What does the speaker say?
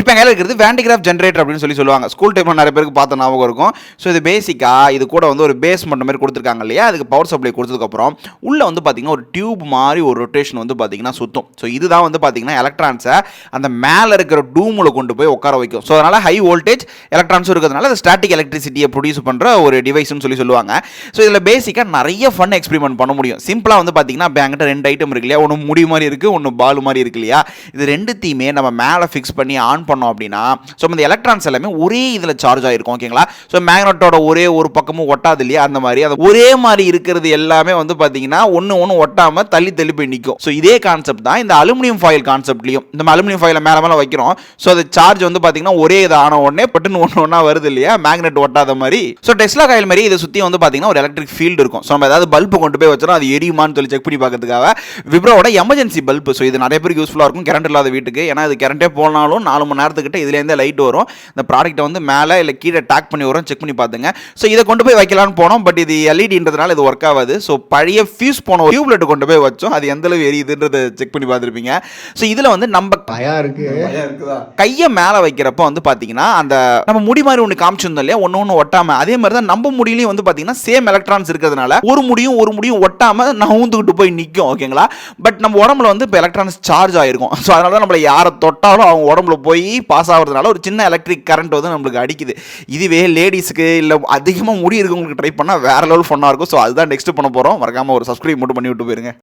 இப்போ கையில் இருக்கிறது வேண்டிகிராஃப் ஜென்ரேட்டர் அப்படின்னு சொல்லுவாங்க. ஸ்கூல் டைமில் நிறைய பேருக்கு பார்த்த ஞாபகம் இருக்கும். ஸோ இது பேசிக்காக இது கூட வந்து ஒரு பேஸ் மட்டும் மாதிரி கொடுத்துருக்காங்க இல்லையா, அதுக்கு பவர் சப்ளை கொடுத்ததுக்கப்புறம் உள்ளே வந்து பார்த்தீங்கன்னா ஒரு டியூப் மாதிரி ஒரு ரொட்டேஷன் வந்து பார்த்தீங்கன்னா சுற்றும். ஸோ இதுதான் வந்து பார்த்தீங்கன்னா எலக்ட்ரான்ஸை அந்த மேலே இருக்கிற டூமில் கொண்டு போய் உட்கார வைக்கும். ஸோ அதனால் ஹை வோல்டேஜ் எலக்ட்ரான்ஸும் இருக்கிறதுனால அது ஸ்டாட்டிக் எலக்ட்ரிசிட்டியை ப்ரொடியூஸ் பண்ணுற ஒரு டிவைஸ்னு சொல்லுவாங்க. ஸோ இதில் பேசிக்காக நிறைய ஃபன் எக்ஸ்பெரிமெண்ட் பண்ண முடியும். சிம்பிளாக வந்து பார்த்தீங்கன்னா என்கிட்ட 2 ஐட்டம் இருக்கு இல்லையா, ஒன்று முடி மாதிரி இருக்குது, ஒன்று பால் மாதிரி இருக்கு இல்லையா. இது ரெண்டுத்தையுமே நம்ம மேலே ஃபிக்ஸ் பண்ணி ஆன் பண்ணோம் அப்படின்னா ஸோ இந்த எலக்ட்ரான்ஸ் எல்லாமே ஒரே இதில் சார்ஜ் ஆகிருக்கும். ஓகேங்களா. ஸோ மேக்னெட்டோட ஒரே ஒரு பக்கமும் ஒட்டாது இல்லையா, அந்த மாதிரி அது ஒரே மாதிரி இருக்கிறது எல்லாமே வந்து பார்த்தீங்கன்னா ஒன்று ஒட்டாமல் தள்ளி போய் நிற்கும். ஸோ இதே கான்செப்ட் தான் இந்த அலுமினியம் ஃபாயில் கான்செப்ட்லையும். இந்த அலுமினியம் ஃபாயிலை மேலே வைக்கிறோம். ஸோ அது சார்ஜ் வந்து பார்த்தீங்கன்னா ஒரே இது ஆன உடனே பட்டுன்னு ஒன்றா வருது இல்லையா, மேக்னெட் ஒட்டாத மாதிரி. ஸோ டெஸ்லா காயில் மாதிரி இதை சுற்றி வந்து பார்த்தீங்கன்னா ஒரு எலக்ட்ரிக் ஃபீல்டு இருக்கும். ஸோ நம்ம ஏதாவது பல்பு கொண்டு போய் வச்சோம் அது எரியுமான்னு சொல்லி செக் பண்ணி பார்க்கறதுக்காக விப்ரோட எமர்ஜென்சி பல்பு. ஸோ இது நிறைய பேருக்கு யூஸ்ஃபுல்லாக இருக்கும் கரண்ட் இல்லாத வீட்டுக்கு. ஏன்னா இது கரண்ட்டே போனாலும் 4 மணி நேரத்துக்கிட்ட இதுலேருந்தே லைட் வரும். இந்த ப்ராடக்ட்டை வந்து மேலே இல்லை கீழே டேக் பண்ணி வரும், செக் பண்ணி பார்த்துங்க. ஸோ இதை கொண்டு போய் வைக்கலான்னு போனோம், பட் இது எல்இடின்றதுனால இது ஒர்க் ஆகாது. ஸோ பழைய ஃபியூஸ் போன டியூப்லைட் கொண்டு போய் வச்சோம், அது எந்த அளவு எரியுதுன்றதை செக் பண்ணி பார்த்துருப்பீங்க. ஸோ இதில் வந்து நம்ம கையை மேலே வைக்கிறப்ப வந்து பார்த்தீங்கன்னா அந்த நம்ம முடி மாதிரி ஒன்று காமிச்சிருந்தோம் இல்லையா, ஒன்று ஒட்டாமல், அதே மாதிரி தான் நம்ம முடியிலையும் வந்து பார்த்தீங்கன்னா சேம் எலக்ட்ரான்ஸ் இருக்கிறதுனால ஒரு முடியும் ஒட்டாமல் நவுந்துக்கிட்டு போய் நிற்கும். ஓகேங்களா. பட் நம்ம உடம்புல வந்து இப்போ எலக்ட்ரான்ஸ் சார்ஜ் ஆகிருக்கும். ஸோ அதனால தான் நம்மளை யாரை தொட்டாலும் அவங்க உடம்புல போய் பாஸ் ஆகிறதுனால ஒரு சின்ன எலக்ட்ரிக் கரண்ட் வந்து நம்மளுக்கு அடிக்குது. இதுவே லேடிஸ்க்கு இல்லை அதிகமாக முடி இருக்கவங்களுக்கு ட்ரை பண்ணால் வேற லெவல் ஃபன்னாக இருக்கும். ஸோ அதுதான் நெக்ஸ்ட் பண்ண போகிறோம். மறக்காமல் ஒரு சப்ஸ்கிரைப் மட்டும் பண்ணி விட்டு போயிருங்க.